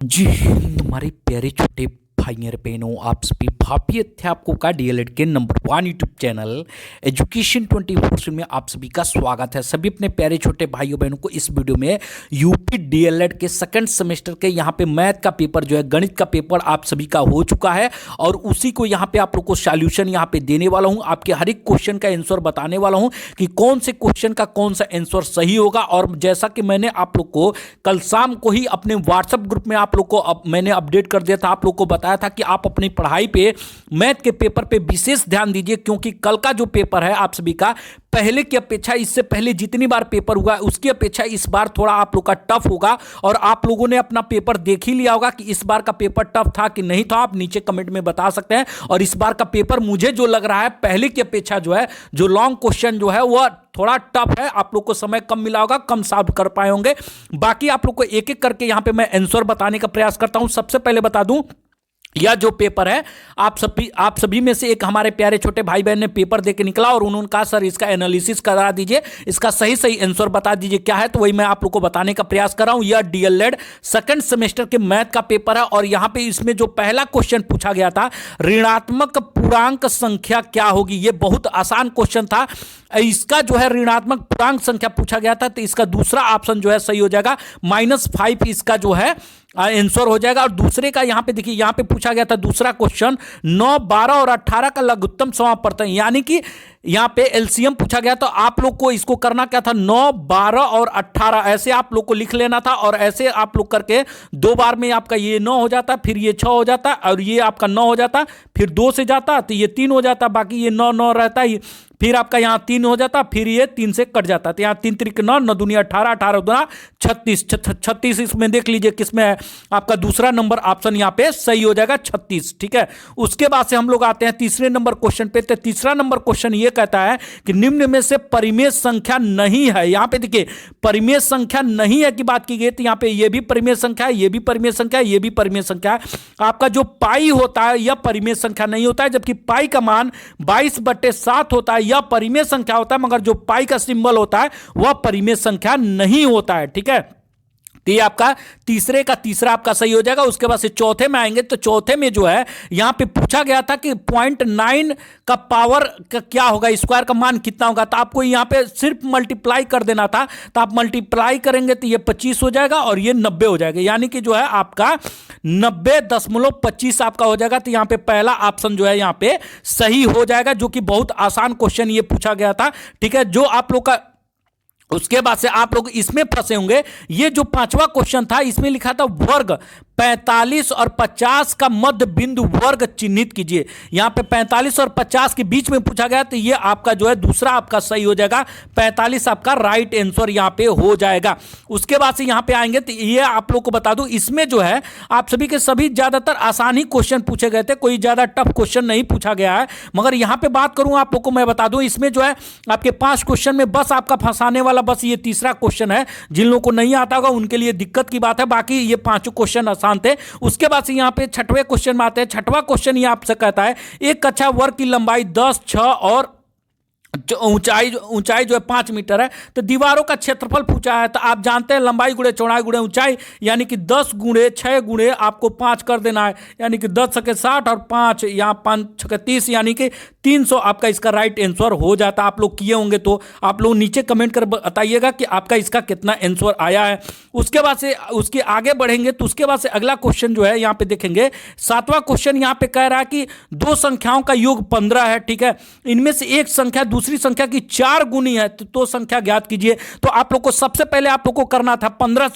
जी, हमारे प्यारे छोटे भाई और बहनों, आप सभी भाभी अध्यापकों का डीएलएड के नंबर 1 यूट्यूब चैनल एजुकेशन 24 में आप सभी का स्वागत है। सभी अपने प्यारे छोटे भाइयों बहनों को इस वीडियो में यूपी डीएलएड के सेकंड सेमेस्टर के यहाँ पे मैथ का पेपर जो है, गणित का पेपर आप सभी का हो चुका है और उसी को यहाँ पे आप लोग को सॉल्यूशन यहाँ पे देने वाला हूँ। आपके हर एक क्वेश्चन का आंसर बताने वाला हूँ कि कौन से क्वेश्चन का कौन सा आंसर सही होगा। और जैसा कि मैंने आप लोग को कल शाम को ही अपने व्हाट्सएप ग्रुप में आप लोग को मैंने अपडेट कर दिया था, आप लोग को बताया था कि आप अपनी पढ़ाई पे मैथ के पेपर पे विशेष ध्यान दीजिए, क्योंकि कल का जो पेपर है आप सभी का पहले की अपेक्षा, इससे पहले जितनी बार पेपर हुआ उसकी अपेक्षा इस बार थोड़ा आप लोग का टफ होगा। और आप लोगों ने अपना पेपर देख ही लिया होगा कि इस बार का पेपर टफ था कि नहीं था, आप नीचे कमेंट में बता सकते हैं। और इस बार का पेपर मुझे जो लग रहा है पहले की अपेक्षा जो है, जो लॉन्ग क्वेश्चन जो है वह थोड़ा टफ है। आप लोग को समय कम मिला होगा, कम सॉल्व कर पाए होंगे। बाकी आप लोग को एक एक करके यहां पे मैं आंसर बताने का प्रयास करता हूं। सबसे पहले बता दूं, यह जो पेपर है आप सभी में से एक हमारे प्यारे छोटे भाई बहन ने पेपर देके निकला और उन्होंने कहा सर इसका एनालिसिस करा दीजिए, इसका सही सही आंसर बता दीजिए क्या है। तो वही मैं आप लोग को बताने का प्रयास कर रहा हूं। यह डीएलएड सेकंड सेमेस्टर के मैथ का पेपर है और यहां पे इसमें जो पहला क्वेश्चन पूछा गया था, ऋणात्मक पूर्णांक संख्या क्या होगी, यह बहुत आसान क्वेश्चन था। इसका जो है ऋणात्मक पूर्णांक संख्या पूछा गया था, तो इसका दूसरा ऑप्शन जो है सही हो जाएगा, -5 इसका जो है आंसर हो जाएगा। और दूसरे का यहां पे देखिए, यहां पे पूछा गया था दूसरा क्वेश्चन 9, 12 और 18 का लघुत्तम समापवर्तन, यानी कि यहां पे एलसीएम पूछा गया। तो आप लोग को इसको करना क्या था, 9, 12 और 18 ऐसे आप लोग को लिख लेना था। और ऐसे आप लोग करके दो बार में आपका ये 9 हो जाता, फिर ये 6 हो जाता और ये आपका 9 हो जाता, फिर 2 से जाता तो ये 3 हो जाता, बाकी ये 9 9 रहता है, फिर आपका यहां 3 हो जाता, फिर ये 3 से कट जाता। तो यहां 3 त्रिक 9, 9 दूनी 18, 18 दूना 36, 36 इसमें देख लीजिए किसमें है, आपका दूसरा नंबर ऑप्शन यहां पे सही हो जाएगा 36। ठीक है, उसके बाद से हम लोग आते हैं तीसरे नंबर क्वेश्चन पे। तो तीसरा नंबर क्वेश्चन ये कहता है कि निम्न में से परिमेय संख्या नहीं है। यहां पे देखिए परिमेय संख्या नहीं है की बात की गई, तो यहां पे ये भी परिमेय संख्या है, ये भी परिमेय संख्या है, ये भी परिमेय संख्या है। आपका जो पाई होता है यह परिमेय संख्या नहीं होता है, जबकि पाई का मान 22/7 होता है, यह परिमेय संख्या होता है। मगर जो पाई का सिंबल होता है वह परिमेय संख्या नहीं होता है। ठीक है, तो ये आपका तीसरे का तीसरा आपका सही हो जाएगा। उसके बाद से चौथे में आएंगे, तो चौथे में जो है यहां पे पूछा गया था कि 0.9 का पावर का क्या होगा, स्क्वायर का मान कितना होगा। तो आपको यहां पे सिर्फ मल्टीप्लाई कर देना था, तो आप मल्टीप्लाई करेंगे तो ये 25 हो जाएगा और ये 90 हो जाएगा, यानी कि जो है आपका 90.25 आपका हो जाएगा। तो यहां पे पहला ऑप्शन जो है यहां पे सही हो जाएगा, जो कि बहुत आसान क्वेश्चन ये पूछा गया था। ठीक है, जो आप लोग का उसके बाद से आप लोग इसमें फंसे होंगे, ये जो पांचवा क्वेश्चन था इसमें लिखा था वर्ग 45 और 50 का मध्य बिंदु वर्ग चिन्हित कीजिए। यहां पे 45 और 50 के बीच में पूछा गया, तो ये आपका जो है दूसरा आपका सही हो जाएगा, 45 आपका राइट आंसर यहां पे हो जाएगा। उसके बाद से यहां पे आएंगे, तो ये आप लोग को बता दूं इसमें जो है आप सभी के सभी ज्यादातर आसान ही क्वेश्चन पूछे गए थे, कोई ज्यादा टफ क्वेश्चन नहीं पूछा गया है। मगर यहां पे बात करूं आप लोग को मैं बता दूं, इसमें जो है आपके 5 क्वेश्चन में बस आपका फंसाने वाला बस ये तीसरा क्वेश्चन है। जिन लोगों को नहीं आता होगा उनके लिए दिक्कत की बात है, बाकी ये 5 क्वेश्चन आसान थे। उसके बाद से यहां पे छठवें क्वेश्चन में आते हैं। छठवां क्वेश्चन ये आपसे कहता है एक कक्षा वर्ग की लंबाई 10, 6 और ऊंचाई जो है 5 मीटर है, तो दीवारों का क्षेत्रफल पूछा है। तो आप जानते हैं लंबाई गुणे चौड़ाई गुणे ऊंचाई, यानी कि 10 गुणे 6 गुणे आपको 5 कर देना है, यानी कि 10 छके 60 और 5 यहाँ 5 छके 30, यानी कि 300 आपका इसका राइट आंसर हो जाता। आप लोग किए होंगे तो आप लोग नीचे कमेंट कर बताइएगा कि आपका इसका कितना आंसर आया है। उसके बाद से उसके आगे बढ़ेंगे, तो उसके बाद से अगला क्वेश्चन जो है यहाँ पे देखेंगे, 7वां क्वेश्चन यहाँ पे कह रहा है कि दो संख्याओं का योग 15 है। ठीक है, इनमें से एक संख्या दूसरी संख्या की 4 गुनी है, तो संख्या ज्ञात कीजिए। तो आप लोग को सबसे पहले आप लोग को करना था 15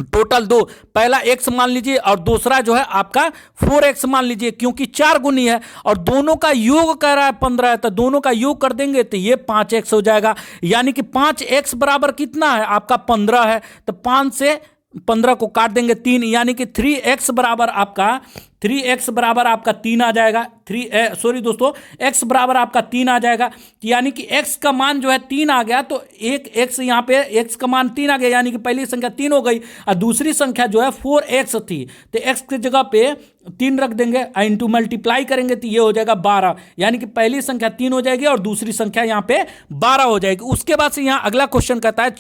टोटल 2, पहला x मान लीजिए और दूसरा जो है आपका 4x मान लीजिए, क्योंकि 4 गुनी है और दोनों का योग कह रहा है 15 है, तो दोनों का योग कर देंगे तो ये 5x हो जाएगा, यानी कि 5x बराबर कितना है आपका 15 है। तो 5 से 15 को काट देंगे 3, यानी कि 3x बराबर आपका 3 आ जाएगा। दोस्तों x बराबर आपका 3 आ जाएगा, यानी कि x का मान जो है 3 आ गया। तो एक x यहाँ पे x का मान 3 आ गया, यानी कि पहली संख्या 3 हो गई और दूसरी संख्या जो है 4x थी, तो x की जगह पे 3 रख देंगे, इंटू मल्टीप्लाई करेंगे तो ये हो जाएगा 12, यानी कि पहली संख्या 3 हो जाएगी और दूसरी संख्या यहाँ पे 12 हो जाएगी। उसके बाद से यहाँ अगला क्वेश्चन कहता है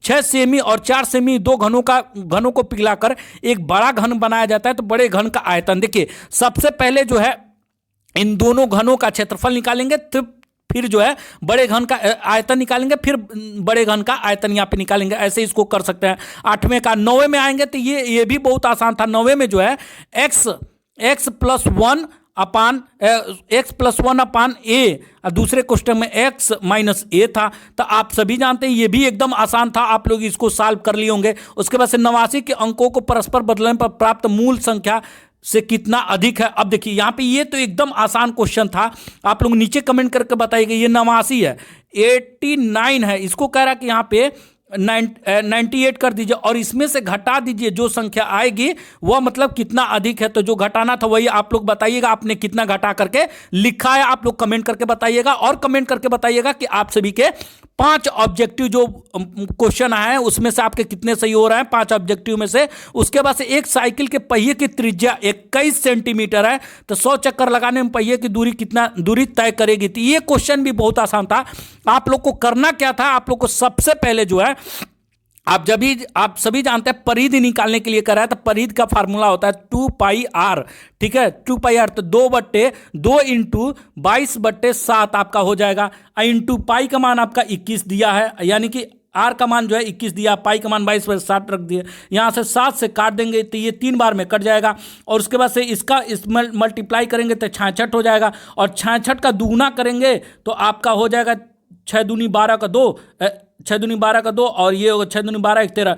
6 सेमी और 4 सेमी दो घनों को पिघलाकर एक बड़ा घन बनाया जाता है। तो बड़े घन का आयतन देखिए, सबसे पहले जो है इन दोनों घनों का क्षेत्रफल निकालेंगे, तो फिर जो है बड़े घन का आयतन निकालेंगे, फिर बड़े घन का आयतन यहाँ पे निकालेंगे। ऐसे इसको कर सकते हैं। 8वें का 9वें में आएंगे तो ये भी बहुत आसान था। 9वें में जो है x प्लस वन अपान ए, दूसरे क्वेश्चन में x माइनस ए था। तो आप सभी जानते हैं ये भी एकदम आसान था, आप लोग इसको सॉल्व कर लिए होंगे। उसके बाद से 89 के अंकों को परस्पर बदलने पर प्राप्त मूल संख्या से कितना अधिक है। अब देखिए यहाँ पे ये तो एकदम आसान क्वेश्चन था, आप लोग नीचे कमेंट करके बताइएगा। ये 89 है, 89 है, इसको कह रहा है कि यहाँ पे 98 कर दीजिए और इसमें से घटा दीजिए, जो संख्या आएगी वह मतलब कितना अधिक है। तो जो घटाना था वही आप लोग बताइएगा, आपने कितना घटा करके लिखा है, आप लोग कमेंट करके बताइएगा। और कमेंट करके बताइएगा कि आप सभी के 5 ऑब्जेक्टिव जो क्वेश्चन आए हैं उसमें से आपके कितने सही हो रहे हैं 5 ऑब्जेक्टिव में से। उसके बाद से एक साइकिल के पहिए की त्रिज्या 21 सेंटीमीटर है, तो 100 चक्कर लगाने में पहिए की कितना दूरी तय करेगी। तो ये क्वेश्चन भी बहुत आसान था। आप लोग को करना क्या था, आप लोग को सबसे पहले जो है आप सभी जानते हैं परिधि निकालने के लिए कर रहा है, तो परिधि का फार्मूला होता है 2 पाई आर, ठीक है, 2 पाई आर। तो 2 इंटू 22/7 आपका हो जाएगा। इंटू पाई का मान आपका 21 दिया है, यानी कि आर का मान जो है 21 दिया, पाई का मान 22/7 रख दिए। यहाँ से 7 से काट देंगे तो ये 3 बार में कट जाएगा। और उसके बाद से इस मल्टीप्लाई करेंगे तो 66 हो जाएगा, और 66 का दुगुना करेंगे तो आपका हो जाएगा 6 दूनी 12 का 2, 6 दूनी 12 का 2, और ये होगा 6 दूनी 12 1 13,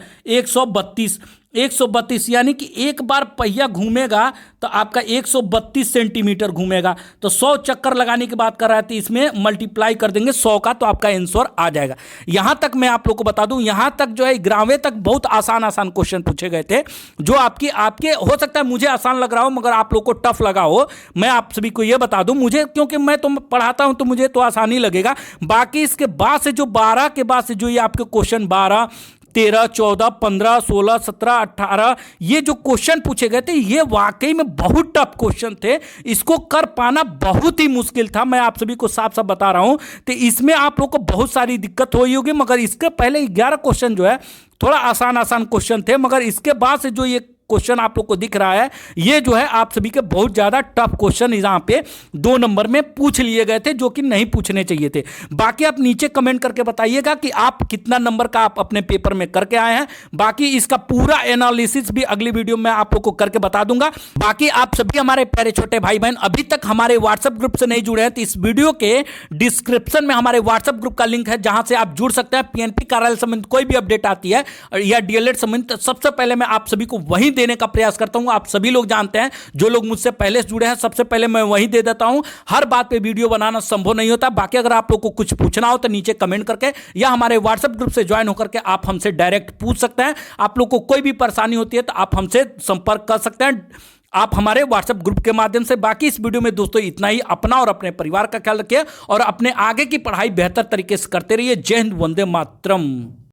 132, यानी कि एक बार पहिया घूमेगा तो आपका 132 सेंटीमीटर घूमेगा। तो 100 चक्कर लगाने की बात कर रहा है, तो इसमें मल्टीप्लाई कर देंगे 100 का, तो आपका आंसर आ जाएगा। यहां तक मैं आप लोग को बता दूं, यहां तक जो है 11वें तक बहुत आसान क्वेश्चन पूछे गए थे, जो आपके हो सकता है मुझे आसान लग रहा हो मगर आप लोग को टफ लगा हो। मैं आप सभी को यह बता दूं, मुझे क्योंकि मैं तो पढ़ाता हूं तो मुझे तो आसान ही लगेगा। बाकी इसके बाद से जो 12 के बाद से जो ये आपके क्वेश्चन 12, 13, 14, 15, 16, 17, 18 ये जो क्वेश्चन पूछे गए थे ये वाकई में बहुत टफ क्वेश्चन थे। इसको कर पाना बहुत ही मुश्किल था, मैं आप सभी को साफ साफ बता रहा हूं। तो इसमें आप लोग को बहुत सारी दिक्कत हुई होगी, मगर इसके पहले 11 क्वेश्चन जो है थोड़ा आसान क्वेश्चन थे, मगर इसके बाद से जो ये क्वेश्चन आप लोग को दिख रहा है ये जो है आप सभी के बहुत ज्यादा टफ क्वेश्चन यहां पे 2 नंबर में पूछ लिए गए थे, जो कि नहीं पूछने चाहिए थे। बाकी आप नीचे कमेंट करके बताइएगा कि आप कितना नंबर का आप अपने पेपर में करके आए हैं। बाकी इसका पूरा एनालिसिस भी अगली वीडियो में आप लोग को करके बता दूंगा। बाकी आप सभी हमारे प्यारे छोटे भाई बहन अभी तक हमारे व्हाट्सएप ग्रुप से नहीं जुड़े हैं तो इस वीडियो के डिस्क्रिप्शन में हमारे व्हाट्सएप ग्रुप का लिंक है, जहां से आप जुड़ सकते हैं। पीएनपी कार्यालय संबंधित कोई भी अपडेट आती है या डीएलएड संबंधित, सबसे पहले मैं आप सभी को वही देने का प्रयास करता हूं। आप सभी लोग जानते हैं, जो लोग मुझसे पहले से जुड़े हैं, सबसे पहले मैं वही दे देता हूं। हर बात पे वीडियो बनाना संभव नहीं होता। बाकी अगर आप लोग को कुछ पूछना हो तो नीचे कमेंट करके या हमारे व्हाट्सएप ग्रुप से ज्वाइन होकर के आप हमसे डायरेक्ट पूछ सकते हैं। आप लोग को कोई भी परेशानी होती है तो आप हमसे संपर्क कर सकते हैं, आप हमारे व्हाट्सएप ग्रुप के माध्यम से। बाकी इस वीडियो में दोस्तों इतना ही। अपना और अपने परिवार का ख्याल रखिए और अपने आगे की पढ़ाई बेहतर तरीके से करते रहिए। जय हिंद, वंदे मातरम।